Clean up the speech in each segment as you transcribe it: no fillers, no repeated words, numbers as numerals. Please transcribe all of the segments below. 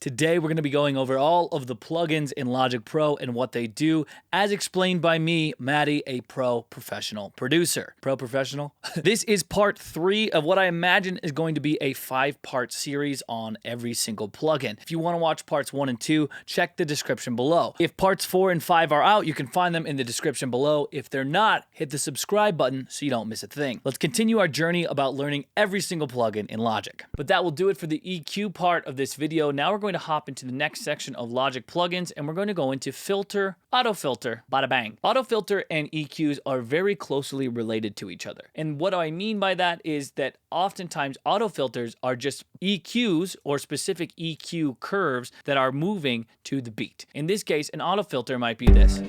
Today we're going to be going over all of the plugins in Logic Pro and what they do, as explained by me, Mattie, a pro professional producer. Pro professional? This is part 3 of what I imagine is going to be a 5-part series on every single plugin. If you want to watch parts 1 and 2, check the description below. If parts 4 and 5 are out, you can find them in the description below. If they're not, hit the subscribe button so you don't miss a thing. Let's continue our journey about learning every single plugin in Logic. But that will do it for the EQ part of this video. Now we're going to hop into the next section of Logic plugins, and we're going to go into filter, auto filter, bada bang. Auto filter and EQs are very closely related to each other. And what I mean by that is that oftentimes auto filters are just EQs or specific EQ curves that are moving to the beat. In this case, an auto filter might be this.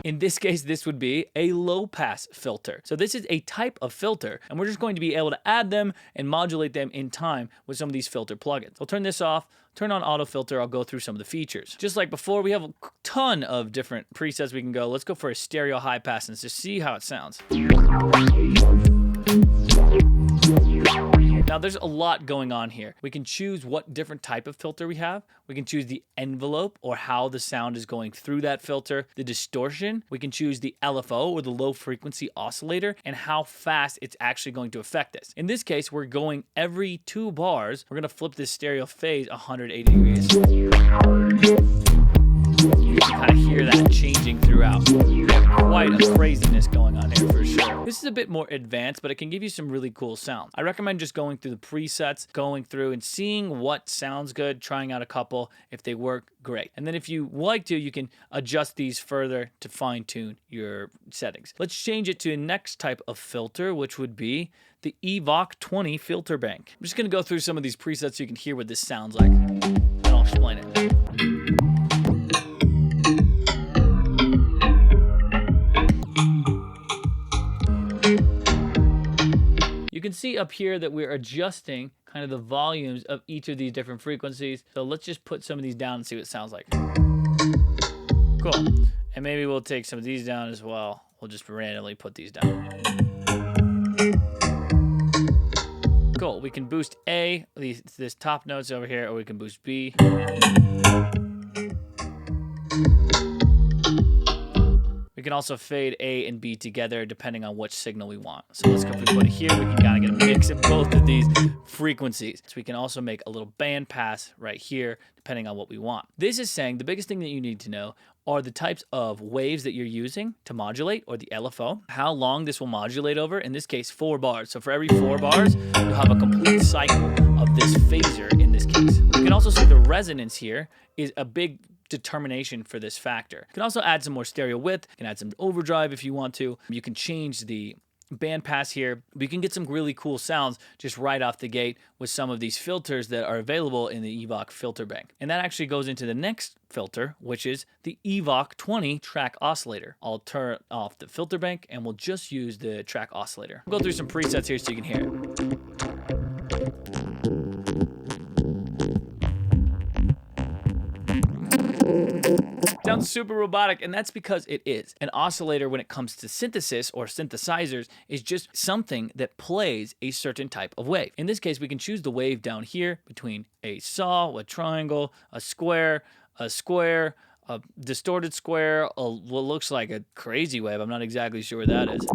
In this case, this would be a low-pass filter. So this is a type of filter, and we're just going to be able to add them and modulate them in time with some of these filter plugins. I'll turn this off, turn on auto filter, I'll go through some of the features. Just like before, we have a ton of different presets we can go. Let's go for a stereo high pass and just see how it sounds. Now there's a lot going on here. We can choose what different type of filter we have. We can choose the envelope or how the sound is going through that filter, the distortion. We can choose the LFO or the low frequency oscillator and how fast it's actually going to affect this. In this case, we're going every 2 bars. We're gonna flip this stereo phase 180 degrees. You can kind of hear that changing throughout. Quite a craziness going on here for sure. This is a bit more advanced, but it can give you some really cool sound. I recommend just going through the presets, going through and seeing what sounds good, trying out a couple. If they work, great. And then if you like to, you can adjust these further to fine tune your settings. Let's change it to the next type of filter, which would be the EVOC 20 filter bank. I'm just gonna go through some of these presets so you can hear what this sounds like, and I'll explain it. You can see up here that we're adjusting kind of the volumes of each of these different frequencies. So let's just put some of these down and see what it sounds like. Cool. And maybe we'll take some of these down as well. We'll just randomly put these down. Cool. We can boost A, this top notes over here, or we can boost B. We can also fade A and B together depending on which signal we want. So let's go, if we put it here, we can kind of get a mix of both of these frequencies. So we can also make a little band pass right here depending on what we want. This is saying the biggest thing that you need to know are the types of waves that you're using to modulate, or the LFO, how long this will modulate over, in this case 4 bars. So for every 4 bars, you'll have a complete cycle of this phaser in this case. You can also see the resonance here is a big determination for this factor. You can also add some more stereo width, you can add some overdrive if you want to. You can change the band pass here. We can get some really cool sounds just right off the gate with some of these filters that are available in the EVOC filter bank. And that actually goes into the next filter, which is the EVOC 20 track oscillator. I'll turn off the filter bank and we'll just use the track oscillator. I'll go through some presets here so you can hear it. Sounds super robotic, and that's because it is. An oscillator, when it comes to synthesis or synthesizers, is just something that plays a certain type of wave. In this case, we can choose the wave down here between a saw, a triangle, a square, a distorted square, what looks like a crazy wave. I'm not exactly sure what that is.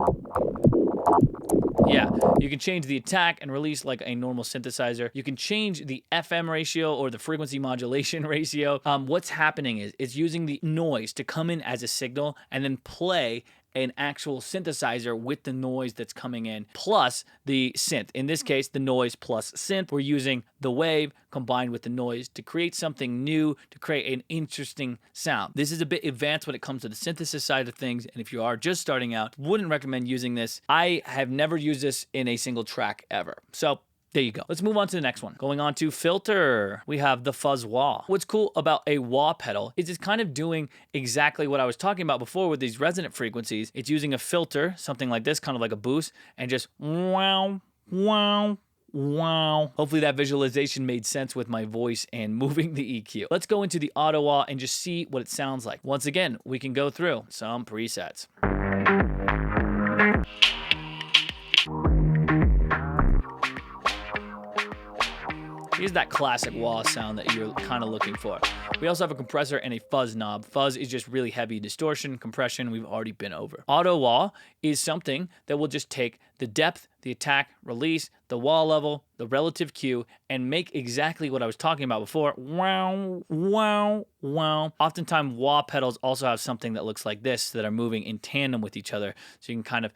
Yeah, you can change the attack and release like a normal synthesizer. You can change the FM ratio or the frequency modulation ratio. What's happening is it's using the noise to come in as a signal and then play an actual synthesizer with the noise that's coming in plus the synth. In this case, the noise plus synth. We're using the wave combined with the noise to create something new, to create an interesting sound. This is a bit advanced when it comes to the synthesis side of things, and if you are just starting out, wouldn't recommend using this. I have never used this in a single track ever. So there you go. Let's move on to the next one. Going on to filter, we have the Fuzz-Wah. What's cool about a wah pedal is it's kind of doing exactly what I was talking about before with these resonant frequencies. It's using a filter, something like this, kind of like a boost, and just wow, wow, wow. Hopefully that visualization made sense with my voice and moving the EQ. Let's go into the auto wah and just see what it sounds like. Once again, we can go through some presets. Here's that classic wah sound that you're kind of looking for. We also have a compressor and a fuzz knob. Fuzz is just really heavy distortion. Compression, we've already been over. Auto wah is something that will just take the depth, the attack, release, the wah level, the relative Q, and make exactly what I was talking about before. Wow, wow, wow. Oftentimes, wah pedals also have something that looks like this that are moving in tandem with each other. So you can kind of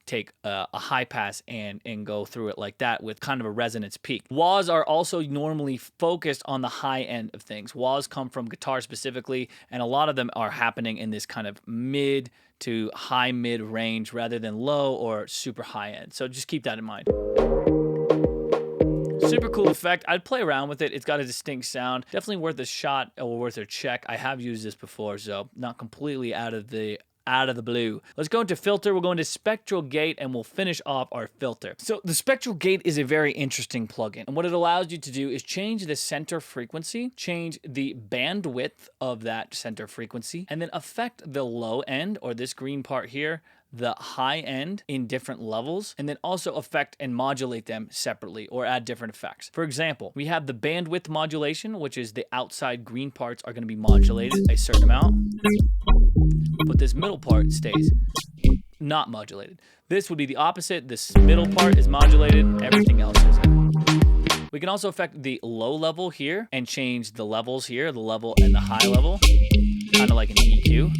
take a high pass and go through it like that with kind of a resonance peak. Wahs are also normally focused on the high end of things. Wahs come from guitar specifically, and a lot of them are happening in this kind of mid to high mid range rather than low or super high end. So just keep that in mind. Super cool effect. I'd play around with it. It's got a distinct sound. Definitely worth a shot or worth a check. I have used this before, so not completely out of the blue. Let's go into filter. We'll go into Spectral Gate and we'll finish off our filter. So the Spectral Gate is a very interesting plugin. And what it allows you to do is change the center frequency, change the bandwidth of that center frequency, and then affect the low end, or this green part here, the high end in different levels, and then also affect and modulate them separately or add different effects. For example, we have the bandwidth modulation, which is the outside green parts are going to be modulated a certain amount, but this middle part stays not modulated. This would be the opposite. This middle part is modulated, everything else isn't. We can also affect the low level here and change the levels here, the level and the high level, kind of like an EQ.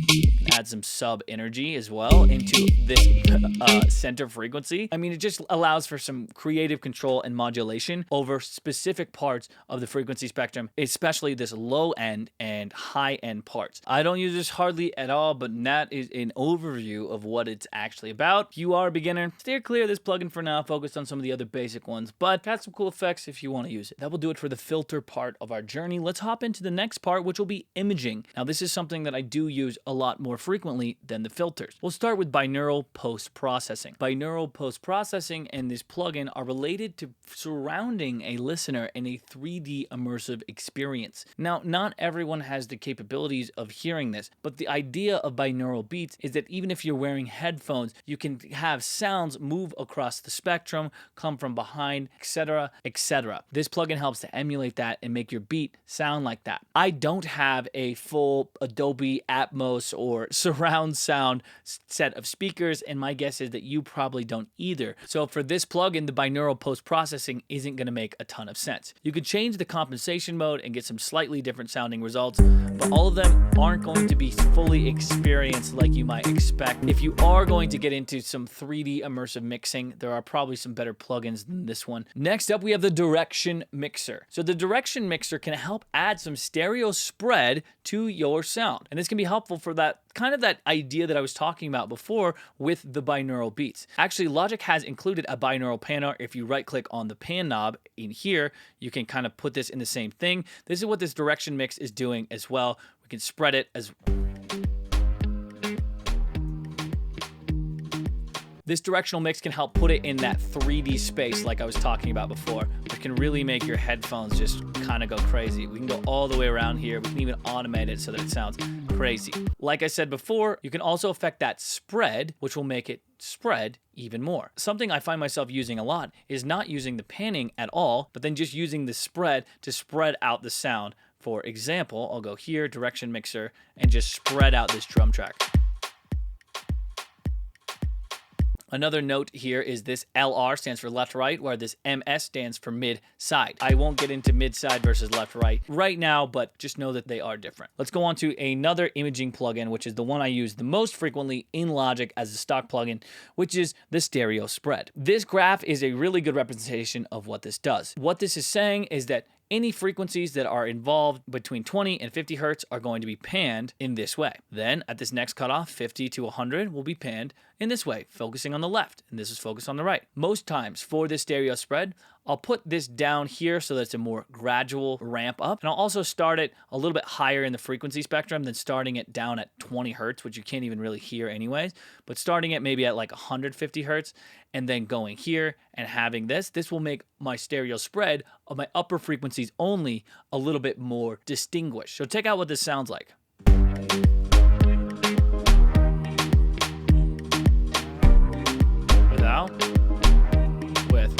Add some sub energy as well into this center frequency. I mean, it just allows for some creative control and modulation over specific parts of the frequency spectrum, especially this low end and high end parts. I don't use this hardly at all, but that is an overview of what it's actually about. If you are a beginner, steer clear of this plugin for now, focus on some of the other basic ones, but got some cool effects if you want to use it. That will do it for the filter part of our journey. Let's hop into the next part, which will be imaging. Now, this is something that I do use a lot more frequently than the filters. We'll start with binaural post-processing. Binaural post-processing and this plugin are related to surrounding a listener in a 3D immersive experience. Now, not everyone has the capabilities of hearing this, but the idea of binaural beats is that even if you're wearing headphones, you can have sounds move across the spectrum, come from behind, etc., etc. This plugin helps to emulate that and make your beat sound like that. I don't have a full Adobe Atmos or surround sound set of speakers, and my guess is that you probably don't either. So for this plugin, the binaural post-processing isn't going to make a ton of sense. You could change the compensation mode and get some slightly different sounding results, but all of them aren't going to be fully experienced like you might expect. If you are going to get into some 3D immersive mixing, there are probably some better plugins than this one. Next up, we have the Direction Mixer. So the Direction Mixer can help add some stereo spread to your sound, and this can be helpful for that kind of that idea that I was talking about before with the binaural beats. Actually, Logic has included a binaural panner. If you right click on the pan knob in here, you can kind of put this in the same thing. This is what this direction mix is doing as well. We can spread it as this directional mix can help put it in that 3D space like I was talking about before, which can really make your headphones just kind of go crazy. We can go all the way around here. We can even automate it so that it sounds crazy. Like I said before, you can also affect that spread, which will make it spread even more. Something I find myself using a lot is not using the panning at all, but then just using the spread to spread out the sound. For example, I'll go here, Direction Mixer, and just spread out this drum track. Another note here is this LR stands for left right, where this MS stands for mid side. I won't get into mid side versus left right now, but just know that they are different. Let's go on to another imaging plugin, which is the one I use the most frequently in Logic as a stock plugin, which is the stereo spread. This graph is a really good representation of what this does. What this is saying is that any frequencies that are involved between 20 and 50 hertz are going to be panned in this way. Then at this next cutoff, 50 to 100 will be panned in this way, focusing on the left, and this is focused on the right. Most times for this stereo spread, I'll put this down here so that it's a more gradual ramp up, and I'll also start it a little bit higher in the frequency spectrum than starting it down at 20 hertz, which you can't even really hear anyways, but starting it maybe at like 150 hertz, and then going here and having this will make my stereo spread of my upper frequencies only a little bit more distinguished. So check out what this sounds like. Without, with,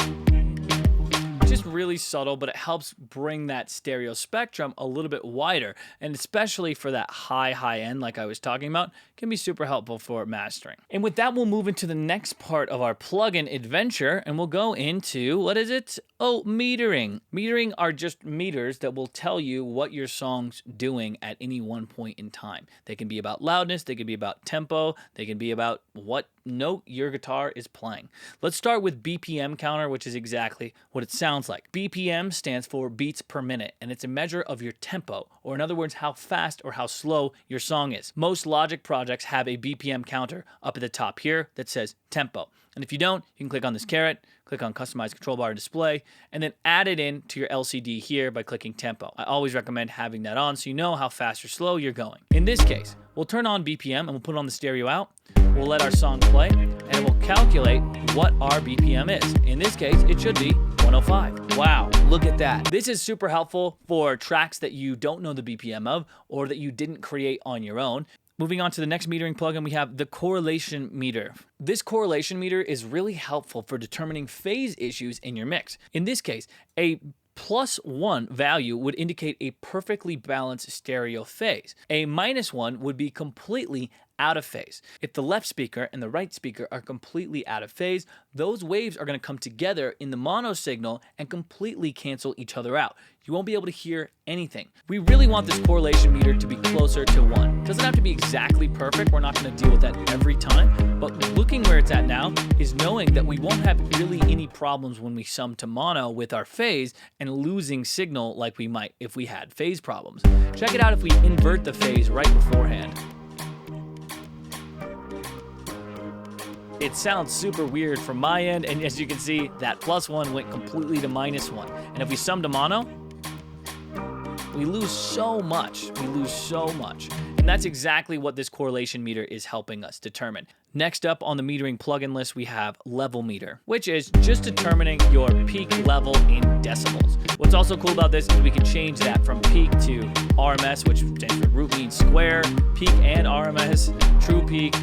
just really subtle, but it helps bring that stereo spectrum a little bit wider, and especially for that high end like I was talking about, can be super helpful for mastering. And with that, we'll move into the next part of our plugin adventure, and we'll go into, what is it? Oh, metering. Metering are just meters that will tell you what your song's doing at any one point in time. They can be about loudness, they can be about tempo, they can be about what note your guitar is playing. Let's start with BPM Counter, which is exactly what it sounds like. BPM stands for beats per minute, and it's a measure of your tempo, or in other words, how fast or how slow your song is. Most Logic projects have a BPM counter up at the top here that says tempo. And if you don't, you can click on this caret, click on Customize Control Bar Display, and then add it in to your LCD here by clicking Tempo. I always recommend having that on so you know how fast or slow you're going. In this case, we'll turn on BPM and we'll put it on the stereo out. We'll let our song play, and it will calculate what our BPM is. In this case, it should be 105. Wow, look at that. This is super helpful for tracks that you don't know the BPM of or that you didn't create on your own. Moving on to the next metering plugin, we have the Correlation Meter. This Correlation Meter is really helpful for determining phase issues in your mix. In this case, a +1 value would indicate a perfectly balanced stereo phase. A -1 would be completely out of phase. If the left speaker and the right speaker are completely out of phase, those waves are going to come together in the mono signal and completely cancel each other out. You won't be able to hear anything. We really want this correlation meter to be closer to 1. It doesn't have to be exactly perfect. We're not going to deal with that every time. But looking where it's at now is knowing that we won't have really any problems when we sum to mono with our phase and losing signal like we might if we had phase problems. Check it out if we invert the phase right beforehand. It sounds super weird from my end, and as you can see, that +1 went completely to -1. And if we sum to mono, we lose so much. And that's exactly what this correlation meter is helping us determine. Next up on the metering plugin list, we have Level Meter, which is just determining your peak level in decibels. What's also cool about this is we can change that from peak to RMS, which stands for root mean square, peak and RMS, true peak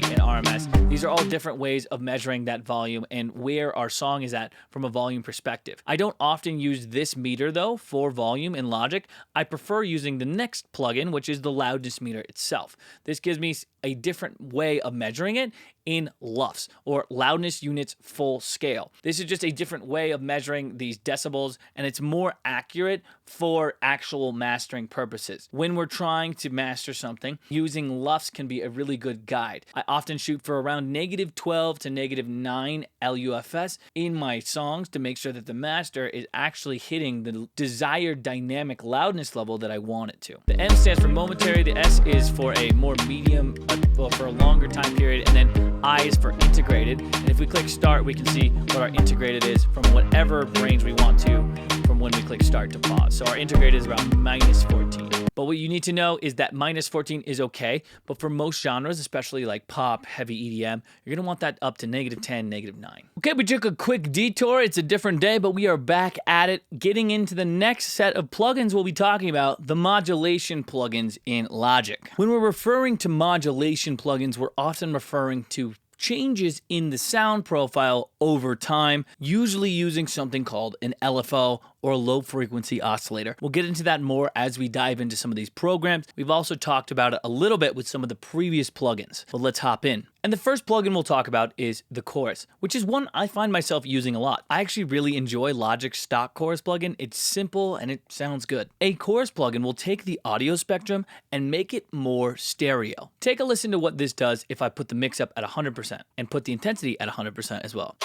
and RMS. These are all different ways of measuring that volume and where our song is at from a volume perspective. I don't often use this meter though for volume in Logic. I prefer using the next plugin, which is the Loudness Meter itself. This gives me a different way of measuring it in LUFS, or loudness units full scale. This is just a different way of measuring these decibels, and it's more accurate for actual mastering purposes. When we're trying to master something, using LUFS can be a really good guide. I often shoot for around -12 to -9 LUFS in my songs to make sure that the master is actually hitting the desired dynamic loudness level that I want it to. The M stands for momentary, the S is for a more medium, well, for a longer time period, and then I is for integrated. And if we click start, we can see what our integrated is from whatever range we want to from when we click start to pause. So our integrated is around -14. But what you need to know is that -14 is okay, but for most genres, especially like pop, heavy EDM, you're gonna want that up to -10, -9. Okay, we took a quick detour. It's a different day, but we are back at it. Getting into the next set of plugins, we'll be talking about the modulation plugins in Logic. When we're referring to modulation plugins, we're often referring to changes in the sound profile over time, usually using something called an LFO or low frequency oscillator. We'll get into that more as we dive into some of these programs. We've also talked about it a little bit with some of the previous plugins, but let's hop in. And the first plugin we'll talk about is the Chorus, which is one I find myself using a lot. I actually really enjoy Logic's stock Chorus plugin. It's simple and it sounds good. A Chorus plugin will take the audio spectrum and make it more stereo. Take a listen to what this does if I put the mix up at 100% and put the intensity at 100% as well.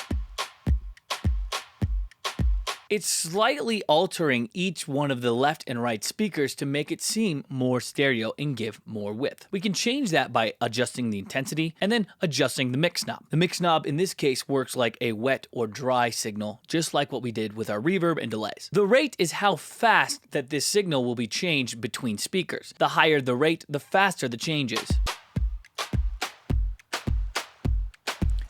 It's slightly altering each one of the left and right speakers to make it seem more stereo and give more width. We can change that by adjusting the intensity and then adjusting the mix knob. The mix knob in this case works like a wet or dry signal, just like what we did with our reverb and delays. The rate is how fast that this signal will be changed between speakers. The higher the rate, the faster the changes.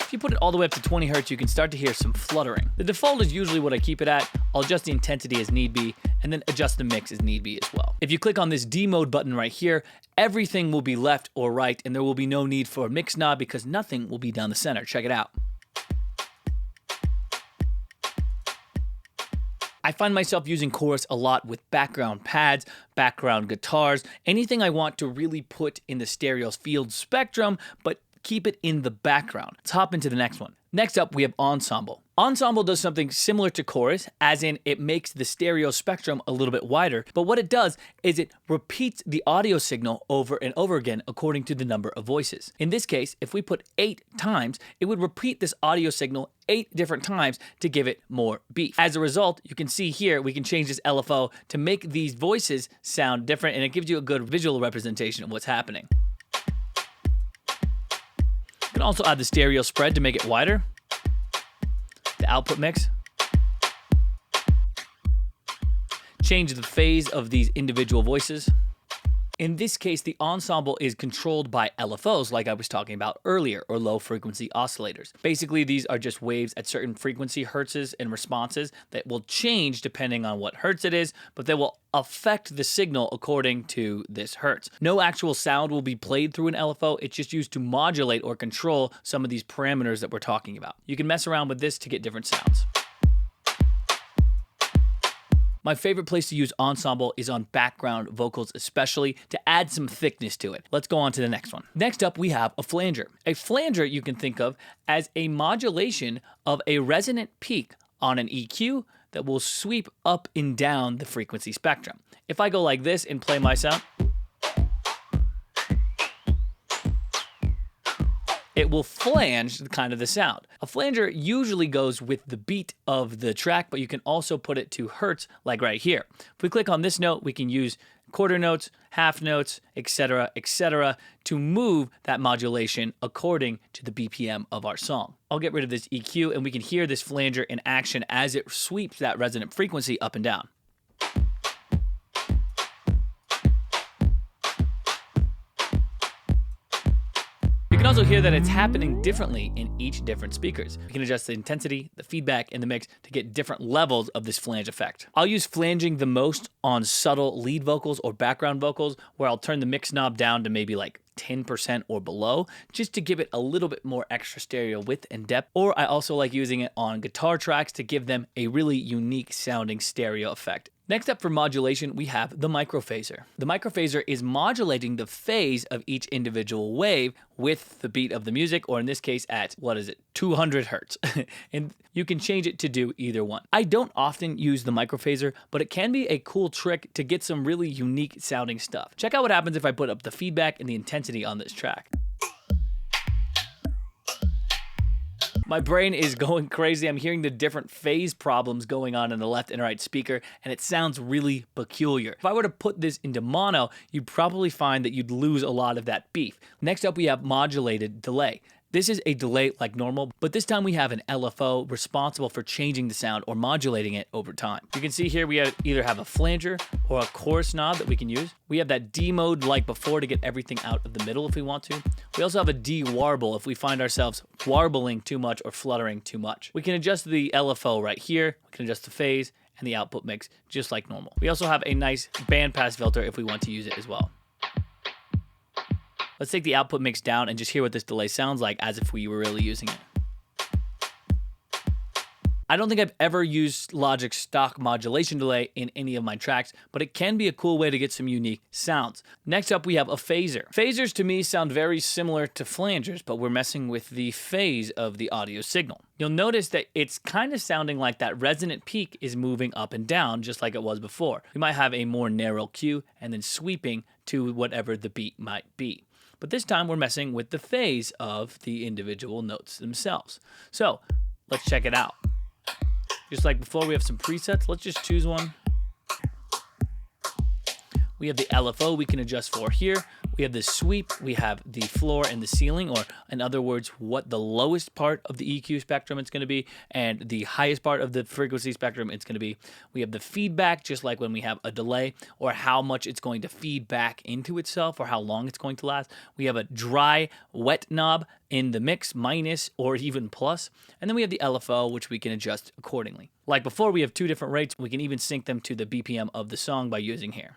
If you put it all the way up to 20 Hz, you can start to hear some fluttering. The default is usually what I keep it at. I'll adjust the intensity as need be, and then adjust the mix as need be as well. If you click on this D mode button right here, everything will be left or right, and there will be no need for a mix knob because nothing will be down the center. Check it out. I find myself using chorus a lot with background pads, background guitars, anything I want to really put in the stereo field spectrum, but keep it in the background. Let's hop into the next one. Next up, we have Ensemble. Ensemble does something similar to chorus, as in it makes the stereo spectrum a little bit wider, but what it does is it repeats the audio signal over and over again according to the number of voices. In this case, if we put 8 times, it would repeat this audio signal 8 different times to give it more beef. As a result, you can see here, we can change this LFO to make these voices sound different, and it gives you a good visual representation of what's happening. You can also add the stereo spread to make it wider. The output mix. Change the phase of these individual voices. In this case, the ensemble is controlled by LFOs like I was talking about earlier, or low frequency oscillators. Basically, these are just waves at certain frequency hertzes and responses that will change depending on what hertz it is, but they will affect the signal according to this hertz. No actual sound will be played through an LFO, it's just used to modulate or control some of these parameters that we're talking about. You can mess around with this to get different sounds. My favorite place to use Ensemble is on background vocals, especially to add some thickness to it. Let's go on to the next one. Next up, we have a flanger. A flanger you can think of as a modulation of a resonant peak on an EQ that will sweep up and down the frequency spectrum. If I go like this and play my sound, it will flange kind of the sound. A flanger usually goes with the beat of the track, but you can also put it to hertz like right here. If we click on this note, we can use quarter notes, half notes, etc., to move that modulation according to the BPM of our song. I'll get rid of this EQ and we can hear this flanger in action as it sweeps that resonant frequency up and down. You can also hear that it's happening differently in each different speakers. We can adjust the intensity, the feedback, and the mix to get different levels of this flange effect. I'll use flanging the most on subtle lead vocals or background vocals, where I'll turn the mix knob down to maybe like 10% or below, just to give it a little bit more extra stereo width and depth. Or I also like using it on guitar tracks to give them a really unique sounding stereo effect. Next up for modulation, we have the Microphaser. The Microphaser is modulating the phase of each individual wave with the beat of the music, or in this case at, 200 hertz. And you can change it to do either one. I don't often use the Microphaser, but it can be a cool trick to get some really unique sounding stuff. Check out what happens if I put up the feedback and the intensity on this track. My brain is going crazy. I'm hearing the different phase problems going on in the left and right speaker, and it sounds really peculiar. If I were to put this into mono, you'd probably find that you'd lose a lot of that beef. Next up, we have modulated delay. This is a delay like normal, but this time we have an LFO responsible for changing the sound or modulating it over time. You can see here we either have a flanger or a chorus knob that we can use. We have that D mode like before to get everything out of the middle if we want to. We also have a D warble if we find ourselves warbling too much or fluttering too much. We can adjust the LFO right here. We can adjust the phase and the output mix just like normal. We also have a nice bandpass filter if we want to use it as well. Let's take the output mix down and just hear what this delay sounds like as if we were really using it. I don't think I've ever used Logic's stock modulation delay in any of my tracks, but it can be a cool way to get some unique sounds. Next up, we have a phaser. Phasers to me sound very similar to flangers, but we're messing with the phase of the audio signal. You'll notice that it's kind of sounding like that resonant peak is moving up and down just like it was before. We might have a more narrow cue and then sweeping to whatever the beat might be. But this time we're messing with the phase of the individual notes themselves. So let's check it out. Just like before, we have some presets. Let's just choose one. We have the LFO we can adjust for here. We have the sweep, we have the floor and the ceiling, or in other words, what the lowest part of the EQ spectrum it's going to be, and the highest part of the frequency spectrum it's going to be. We have the feedback, just like when we have a delay, or how much it's going to feed back into itself, or how long it's going to last. We have a dry, wet knob in the mix, minus or even plus. And then we have the LFO, which we can adjust accordingly. Like before, we have 2 different rates. We can even sync them to the BPM of the song by using here.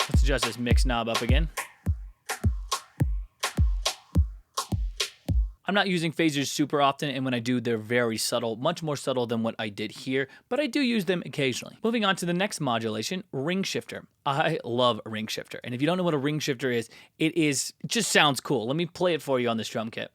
Let's adjust this mix knob up again. I'm not using phasers super often, and when I do, they're very subtle, much more subtle than what I did here, but I do use them occasionally. Moving on to the next modulation, Ringshifter. I love Ringshifter, and if you don't know what a Ringshifter is, it just sounds cool. Let me play it for you on this drum kit.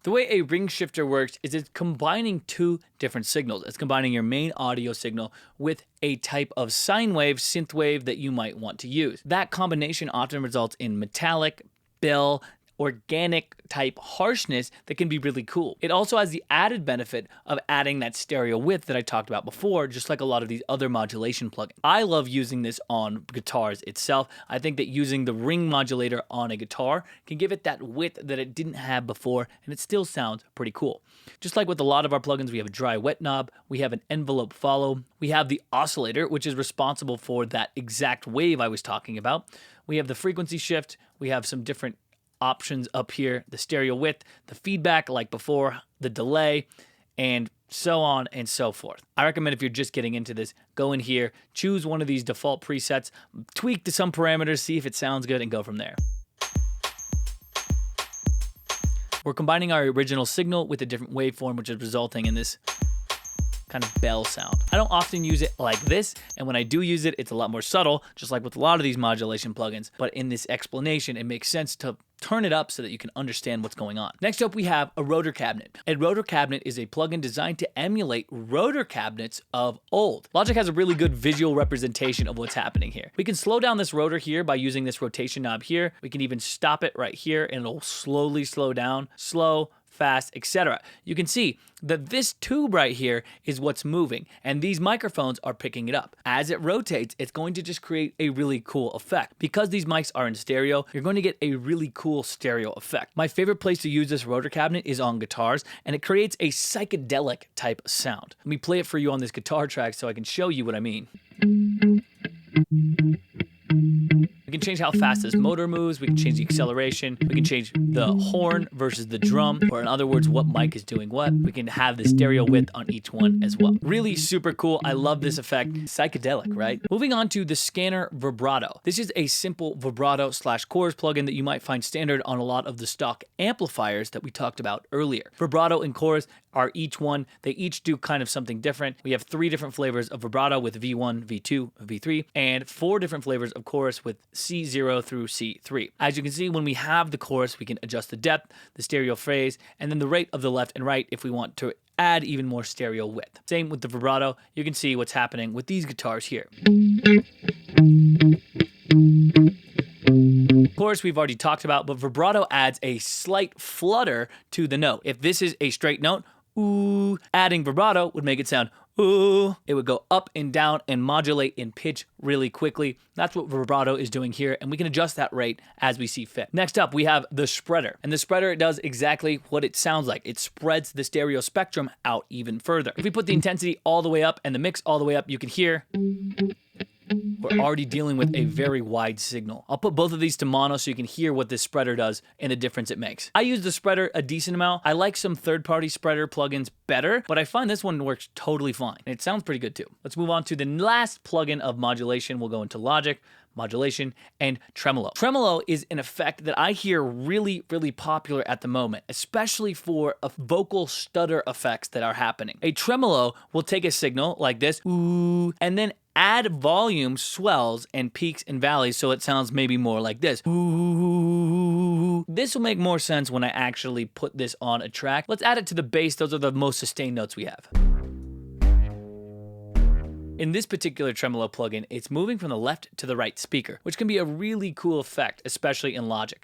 The way a Ringshifter works is it's combining two different signals. It's combining your main audio signal with a type of sine wave, synth wave that you might want to use. That combination often results in metallic, bell, organic type harshness that can be really cool. It also has the added benefit of adding that stereo width that I talked about before, just like a lot of these other modulation plugins. I love using this on guitars itself. I think that using the ring modulator on a guitar can give it that width that it didn't have before, and it still sounds pretty cool. Just like with a lot of our plugins, we have a dry wet knob, we have an envelope follow, we have the oscillator, which is responsible for that exact wave I was talking about. We have the frequency shift, we have some different options up here, the stereo width, the feedback like before, the delay, and so on and so forth. I recommend if you're just getting into this, go in here, choose one of these default presets, tweak to some parameters, see if it sounds good, and go from there. We're combining our original signal with a different waveform, which is resulting in this kind of bell sound. I don't often use it like this, and when I do use it, it's a lot more subtle, just like with a lot of these modulation plugins, but in this explanation, it makes sense to turn it up so that you can understand what's going on. Next up, we have a Rotor Cabinet. A Rotor Cabinet is a plugin designed to emulate rotor cabinets of old. Logic has a really good visual representation of what's happening here. We can slow down this rotor here by using this rotation knob here. We can even stop it right here, and it'll slowly slow down, slow, fast, etc. You can see that this tube right here is what's moving, and these microphones are picking it up. As it rotates, it's going to just create a really cool effect. Because these mics are in stereo, you're going to get a really cool stereo effect. My favorite place to use this Rotor Cabinet is on guitars, and it creates a psychedelic type sound. Let me play it for you on this guitar track so I can show you what I mean. We can change how fast this motor moves, we can change the acceleration, we can change the horn versus the drum, or in other words, what mic is doing what. We can have the stereo width on each one as well. Really super cool. I love this effect. Psychedelic, right? Moving on to the Scanner Vibrato. This is a simple vibrato / chorus plugin that you might find standard on a lot of the stock amplifiers that we talked about earlier. Vibrato and chorus are they each do kind of something different. We have 3 different flavors of vibrato with V1, V2, V3, and 4 different flavors of chorus with C0 through C3. As you can see, when we have the chorus, we can adjust the depth, the stereo phase, and then the rate of the left and right if we want to add even more stereo width. Same with the vibrato. You can see what's happening with these guitars here. Chorus we've already talked about, but vibrato adds a slight flutter to the note. If this is a straight note, ooh, adding vibrato would make it sound ooh. It would go up and down and modulate in pitch really quickly. That's what vibrato is doing here, and we can adjust that rate as we see fit. Next up, we have the spreader, and the spreader does exactly what it sounds like. It spreads the stereo spectrum out even further. If we put the intensity all the way up and the mix all the way up, you can hear we're already dealing with a very wide signal. I'll put both of these to mono so you can hear what this spreader does and the difference it makes. I use the spreader a decent amount. I like some third-party spreader plugins better, but I find this one works totally fine. And it sounds pretty good too. Let's move on to the last plugin of modulation. We'll go into Logic, Modulation, and Tremolo. Tremolo is an effect that I hear really, really popular at the moment, especially for vocal stutter effects that are happening. A tremolo will take a signal like this, ooh, and then add volume, swells, and peaks and valleys so it sounds maybe more like this. Ooh. This will make more sense when I actually put this on a track. Let's add it to the bass. Those are the most sustained notes we have. In this particular tremolo plugin, it's moving from the left to the right speaker, which can be a really cool effect, especially in Logic.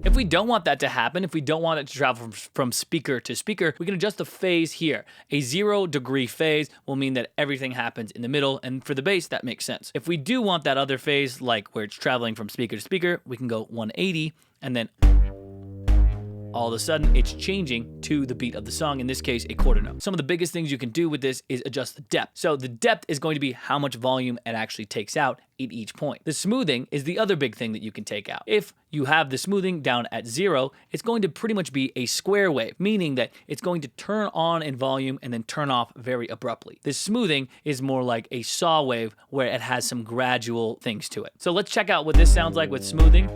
If we don't want that to happen, if we don't want it to travel from speaker to speaker, we can adjust the phase here. A 0-degree phase will mean that everything happens in the middle, and for the bass, that makes sense. If we do want that other phase, like where it's traveling from speaker to speaker, we can go 180, and then all of a sudden it's changing to the beat of the song, in this case, a quarter note. Some of the biggest things you can do with this is adjust the depth. So the depth is going to be how much volume it actually takes out at each point. The smoothing is the other big thing that you can take out. If you have the smoothing down at 0, it's going to pretty much be a square wave, meaning that it's going to turn on in volume and then turn off very abruptly. The smoothing is more like a saw wave where it has some gradual things to it. So let's check out what this sounds like with smoothing.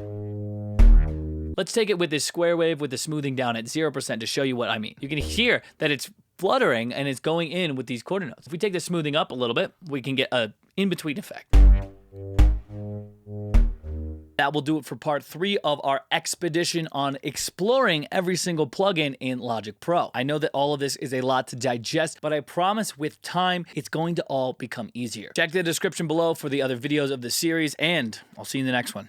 Let's take it with this square wave with the smoothing down at 0% to show you what I mean. You can hear that it's fluttering and it's going in with these quarter notes. If we take the smoothing up a little bit, we can get a in-between effect. That will do it for part 3 of our expedition on exploring every single plugin in Logic Pro. I know that all of this is a lot to digest, but I promise with time, it's going to all become easier. Check the description below for the other videos of the series, and I'll see you in the next one.